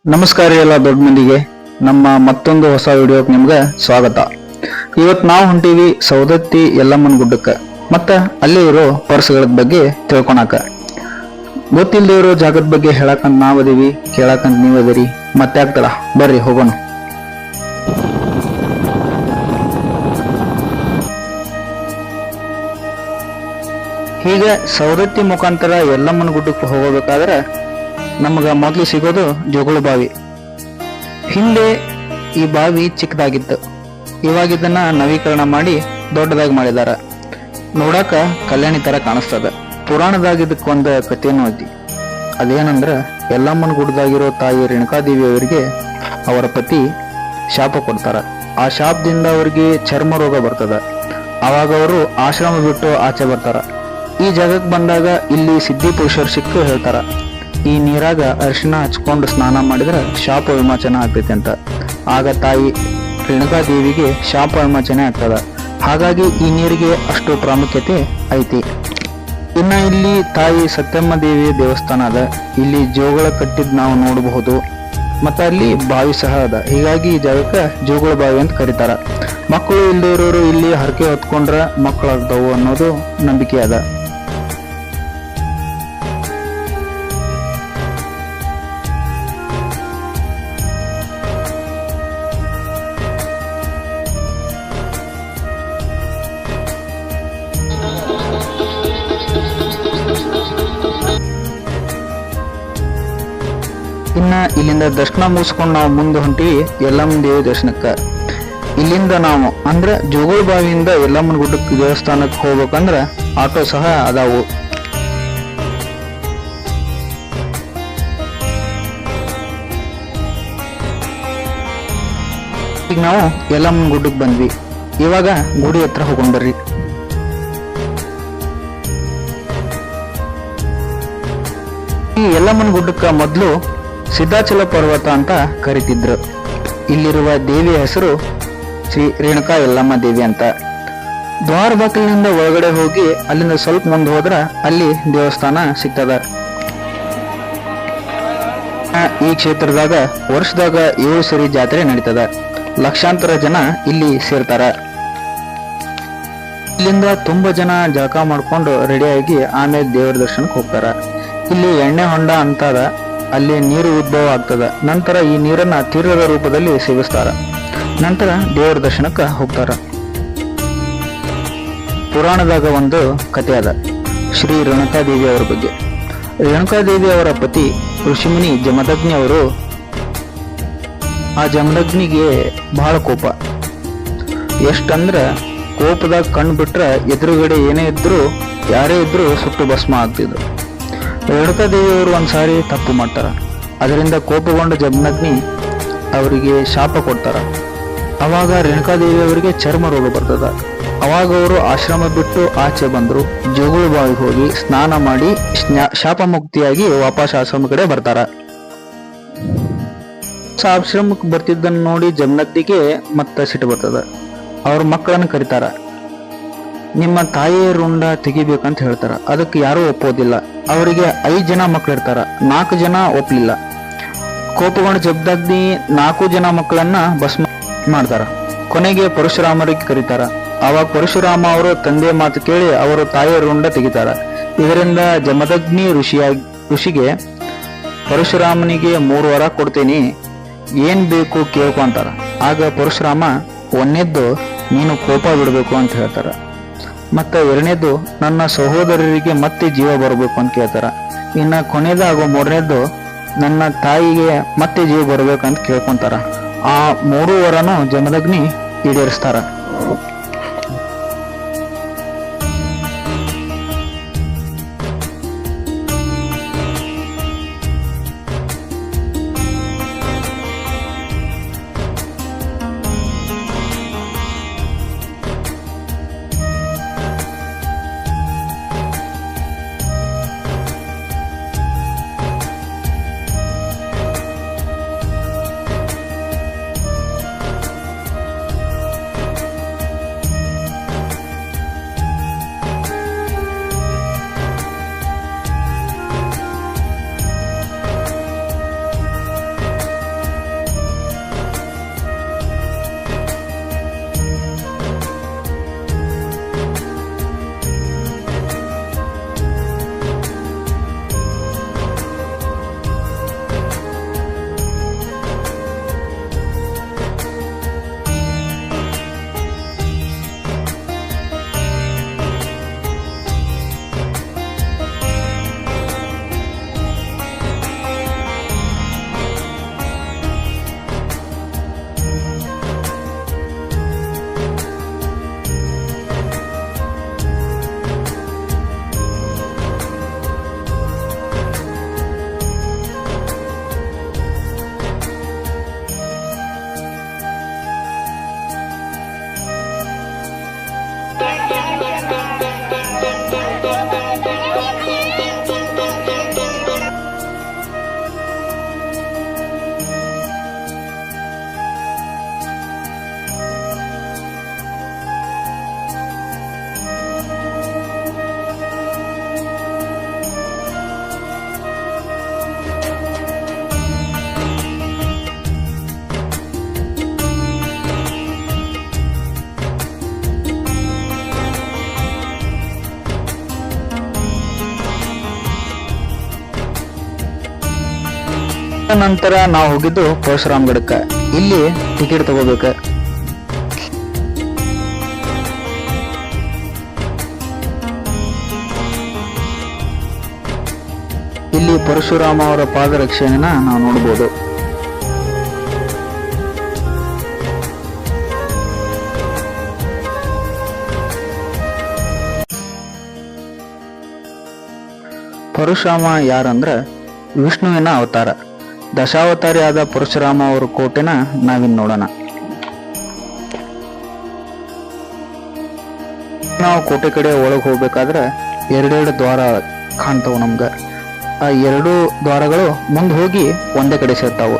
ನಮಸ್ಕಾರ ಎಲ್ಲ ದೊಡ್ಡ ಮಂದಿಗೆ ನಮ್ಮ ಮತ್ತೊಂದು ಹೊಸ ವಿಡಿಯೋಕ್ಕೆ ನಿಮ್ಗೆ ಸ್ವಾಗತ. ಇವತ್ತು ನಾವು ಹೊಂಟೀವಿ ಸೌದತ್ತಿ ಯಲ್ಲಮ್ಮನ ಗುಡ್ಡಕ್ಕೆ ಮತ್ತ ಅಲ್ಲಿ ಇರೋ ಪರ್ಸ್ಗಳ ಬಗ್ಗೆ ತಿಳ್ಕೊಳಕ. ಗೊತ್ತಿಲ್ಲದೆ ಇರೋ ಜಾಗದ ಬಗ್ಗೆ ಹೇಳಕಂತ ನಾವದೀವಿ, ಕೇಳಕಂತ ನೀವದಿರಿ. ಮತ್ತೆ ಆಗ್ತಲ್ಲ, ಬರ್ರಿ ಹೋಗೋಣ. ಹೀಗೆ ಸೌದತ್ತಿ ಮುಖಾಂತರ ಯಲ್ಲಮ್ಮನ ಗುಡ್ಡಕ್ಕೆ ಹೋಗಬೇಕಾದ್ರೆ ನಮಗ ಮೊದಲು ಸಿಗೋದು ಜೋಗುಳ ಬಾವಿ. ಹಿಂದೆ ಈ ಬಾವಿ ಚಿಕ್ಕದಾಗಿತ್ತು, ಇವಾಗ ಇದನ್ನ ನವೀಕರಣ ಮಾಡಿ ದೊಡ್ಡದಾಗಿ ಮಾಡಿದಾರ. ನೋಡಾಕ ಕಲ್ಯಾಣಿ ತರ ಕಾಣಿಸ್ತದ. ಪುರಾಣದಾಗ ಇದಕ್ಕೊಂದು ಕಥೆನೂ ಐತಿ. ಅದೇನಂದ್ರ ಯಲ್ಲಮ್ಮನ ಗುಡ್ಡದಾಗಿರೋ ತಾಯಿ ರೇಣುಕಾದೇವಿ ಅವರಿಗೆ ಅವರ ಪತಿ ಶಾಪ ಕೊಡ್ತಾರ. ಆ ಶಾಪದಿಂದ ಅವ್ರಿಗೆ ಚರ್ಮ ರೋಗ ಬರ್ತದ. ಅವಾಗ ಅವರು ಆಶ್ರಮ ಬಿಟ್ಟು ಆಚೆ ಬರ್ತಾರ. ಈ ಜಾಗಕ್ಕೆ ಬಂದಾಗ ಇಲ್ಲಿ ಸಿದ್ಧಿ ಪುರುಷರು ಸಿಕ್ಕು ಹೇಳ್ತಾರ, ಈ ನೀರಾಗ ಅರಿಶಿನ ಹಚ್ಕೊಂಡು ಸ್ನಾನ ಮಾಡಿದ್ರೆ ಶಾಪ ವಿಮೋಚನೆ ಆಗ್ತೈತಿ ಅಂತ. ಆಗ ತಾಯಿ ರೇಣುಕಾದೇವಿಗೆ ಶಾಪ ವಿಮೋಚನೆ ಆಗ್ತದ. ಹಾಗಾಗಿ ಈ ನೀರಿಗೆ ಅಷ್ಟು ಪ್ರಾಮುಖ್ಯತೆ ಐತಿ. ಇನ್ನ ಇಲ್ಲಿ ತಾಯಿ ಸತ್ಯಮ್ಮ ದೇವಿಯ ದೇವಸ್ಥಾನ ಅದ. ಇಲ್ಲಿ ಜೋಗಳ ಕಟ್ಟಿದ್ ನಾವು ನೋಡಬಹುದು. ಮತ್ತ ಅಲ್ಲಿ ಬಾವಿ ಸಹ ಅದ. ಹೀಗಾಗಿ ಈ ಜಾಗಕ್ಕೆ ಜೋಗಳ ಬಾವಿ ಅಂತ ಕರೀತಾರ. ಮಕ್ಕಳು ಇಲ್ಲದೆ ಇರೋರು ಇಲ್ಲಿ ಹರಕೆ ಹೊತ್ಕೊಂಡ್ರ ಮಕ್ಕಳಾಗ್ತಾವು ಅನ್ನೋದು ನಂಬಿಕೆ ಅದ. ಇನ್ನ ಇಲ್ಲಿಂದ ದರ್ಶನ ಮುಗಿಸ್ಕೊಂಡು ನಾವು ಮುಂದೆ ಹೊಂಟಿವಿ ಯಲ್ಲಮ್ಮನ ದೇವಿ ದರ್ಶನಕ್ಕ. ಇಲ್ಲಿಂದ ನಾವು ಅಂದ್ರೆ ಜೋಗುಳ ಬಾವಿಯಿಂದ ಯಲ್ಲಮ್ಮನ ಗುಡ್ಡಕ್ಕೆ ದೇವಸ್ಥಾನಕ್ಕೆ ಹೋಗ್ಬೇಕಂದ್ರ ಆಟೋ ಸಹ ಅದಾವು. ಈಗ ನಾವು ಯಲ್ಲಮ್ಮನ ಗುಡ್ಡಕ್ಕೆ ಬಂದ್ವಿ. ಇವಾಗ ಗುಡಿ ಹತ್ರ ಹೋಗೊಂಡ್ ಬರ್ರಿ. ಈ ಯಲ್ಲಮ್ಮನ ಗುಡ್ಡಕ್ಕ ಮೊದಲು ಸಿದ್ಧಾಚಲ ಪರ್ವತ ಅಂತ ಕರಿತಿದ್ರು. ಇಲ್ಲಿರುವ ದೇವಿಯ ಹೆಸರು ಶ್ರೀ ರೇಣುಕಾ ಯಲ್ಲಮ್ಮ ದೇವಿ ಅಂತ. ದ್ವಾರ ಬಾಗಿಲಿನಿಂದ ಒಳಗಡೆ ಹೋಗಿ ಅಲ್ಲಿಂದ ಸ್ವಲ್ಪ ಮುಂದೆ ಹೋದ್ರ ಅಲ್ಲಿ ದೇವಸ್ಥಾನ ಸಿಗ್ತದ. ಈ ಕ್ಷೇತ್ರದಾಗ ವರ್ಷದಾಗ 7 ಸರಿ ಜಾತ್ರೆ ನಡೀತದ. ಲಕ್ಷಾಂತರ ಜನ ಇಲ್ಲಿ ಸೇರ್ತಾರ. ಇಲ್ಲಿಂದ ತುಂಬಾ ಜನ ಜಳಕ ಮಾಡ್ಕೊಂಡು ರೆಡಿಯಾಗಿ ಆಮೇಲೆ ದೇವರ ದರ್ಶನಕ್ಕೆ ಹೋಗ್ತಾರ. ಇಲ್ಲಿ ಎಣ್ಣೆ ಹೊಂಡ ಅಂತದ, ಅಲ್ಲಿ ನೀರು ಉದ್ಭವ ಆಗ್ತದ. ನಂತರ ಈ ನೀರನ್ನ ತೀರ್ಥದ ರೂಪದಲ್ಲಿ ಸೇವಿಸ್ತಾರ. ನಂತರ ದೇವರ ದರ್ಶನಕ್ಕೆ ಹೋಗ್ತಾರ. ಪುರಾಣದಾಗ ಒಂದು ಕಥೆ ಅದ ಶ್ರೀ ರೇಣುಕಾದೇವಿ ಅವರ ಬಗ್ಗೆ. ರೇಣುಕಾದೇವಿ ಅವರ ಪತಿ ಋಷಿಮುನಿ ಜಮದಗ್ನಿ ಅವರು, ಆ ಜಮದಗ್ನಿಗೆ ಬಹಳ ಕೋಪ. ಎಷ್ಟಂದ್ರ ಕೋಪದಾಗ ಕಣ್ಣು ಬಿಟ್ರ ಎದುರುಗಡೆ ಏನೇ ಇದ್ರು ಯಾರೇ ಇದ್ರು ಸುಟ್ಟು ಭಸ್ಮ ಆಗ್ತಿದ್ರು. ರೇಣುಕಾದೇವಿಯವರು ಒಂದ್ಸಾರಿ ತಪ್ಪು ಮಾಡ್ತಾರ. ಅದರಿಂದ ಕೋಪಗೊಂಡ ಜಮದಗ್ನಿ ಅವರಿಗೆ ಶಾಪ ಕೊಡ್ತಾರ. ಅವಾಗ ರೇಣುಕಾದೇವಿ ಅವರಿಗೆ ಚರ್ಮ ರೋಗ ಬರ್ತದ. ಅವಾಗ ಅವರು ಆಶ್ರಮ ಬಿಟ್ಟು ಆಚೆ ಬಂದ್ರು. ಜೋಗುಳ ಬಾವಿಗೆ ಹೋಗಿ ಸ್ನಾನ ಮಾಡಿ ಶಾಪ ಮುಕ್ತಿಯಾಗಿ ವಾಪಸ್ ಆಶ್ರಮ ಕಡೆ ಬರ್ತಾರ. ಆಶ್ರಮಕ್ಕೆ ಬರ್ತಿದ್ದನ್ನು ನೋಡಿ ಜಮದಗ್ನಿಗೆ ಮತ್ತೆ ಸಿಟ್ಟು ಬರ್ತದ. ಅವ್ರ ಮಕ್ಕಳನ್ನ ಕರೀತಾರ. ನಿಮ್ಮ ತಾಯಿಯ ರುಂಡ ತೆಗಿಬೇಕಂತ ಹೇಳ್ತಾರ. ಅದಕ್ಕೆ ಯಾರೂ ಒಪ್ಪೋದಿಲ್ಲ. ಅವರಿಗೆ 5 ಜನ ಮಕ್ಕಳಿರ್ತಾರ. 4 ಜನ ಒಪ್ಪಲಿಲ್ಲ. ಕೋಪಗೊಂಡ ಜಮದಗ್ನಿ 4 ಜನ ಮಕ್ಕಳನ್ನ ಭಸ್ಮ ಮಾಡ್ತಾರ. ಕೊನೆಗೆ ಪರಶುರಾಮರಿಗೆ ಕರೀತಾರ. ಆವಾಗ ಪರಶುರಾಮ ಅವರು ತಂದೆ ಮಾತು ಕೇಳಿ ಅವರು ತಾಯಿಯ ರುಂಡ ತೆಗಿತಾರ. ಇದರಿಂದ ಜಮದಗ್ನಿ ಋಷಿಗೆ ಪರಶುರಾಮನಿಗೆ 3 ವರ ಕೊಡ್ತೇನಿ, ಏನ್ ಬೇಕು ಕೇಳ್ಕೊ ಅಂತಾರ. ಆಗ ಪರಶುರಾಮ ಒಂದನೇದ್ದು ನೀನು ಕೋಪ ಬಿಡ್ಬೇಕು ಅಂತ ಹೇಳ್ತಾರ. ಮತ್ತೆ 2ನೇದು ನನ್ನ ಸಹೋದರರಿಗೆ ಮತ್ತೆ ಜೀವ ಬರಬೇಕು ಅಂತ ಕೇಳ್ತಾರ. ಇನ್ನ ಕೊನೆಯದಾಗೋ 3ನೇದ್ದು ನನ್ನ ತಾಯಿಗೆ ಮತ್ತೆ ಜೀವ ಬರ್ಬೇಕಂತ ಕೇಳ್ಕೊಂತಾರ. ಆ 3 ವರನು ಜಮದಗ್ನಿ ಈಡೇರಿಸ್ತಾರ. ನಂತರ ನಾವು ಹೋಗಿದ್ದು ಪರಶುರಾಮಗಢಕ್ಕ. ಇಲ್ಲಿ ಟಿಕೆಟ್ ತಗೋಬೇಕ. ಇಲ್ಲಿ ಪರಶುರಾಮ ಅವರ ಪಾದರಕ್ಷೆಯನ್ನ ನಾವು ನೋಡಬಹುದು. ಪರಶುರಾಮ ಯಾರಂದ್ರ ವಿಷ್ಣುವಿನ ಅವತಾರ. ದಶಾವತಾರಿಯಾದ ಪರಶುರಾಮ ಅವರ ಕೋಟೆನ ನಾವಿನ್ ನೋಡೋಣ. ನಾವು ಕೋಟೆ ಕಡೆ ಒಳಗೆ ಹೋಗ್ಬೇಕಾದ್ರೆ 2 ದ್ವಾರ ಕಾಣ್ತಾವ ನಮ್ಗ. ಆ 2 ದ್ವಾರಗಳು ಮುಂದೆ ಹೋಗಿ ಒಂದೇ ಕಡೆ ಸೇರ್ತಾವು.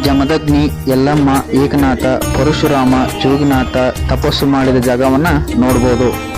ಜಮದಗ್ನಿ, ಯಲ್ಲಮ್ಮ, ಏಕನಾಥ, ಪರಶುರಾಮ, ಜೋಗಿನಾಥ ತಪಸ್ಸು ಮಾಡಿದ ಜಾಗವನ್ನ ನೋಡ್ಬೋದು.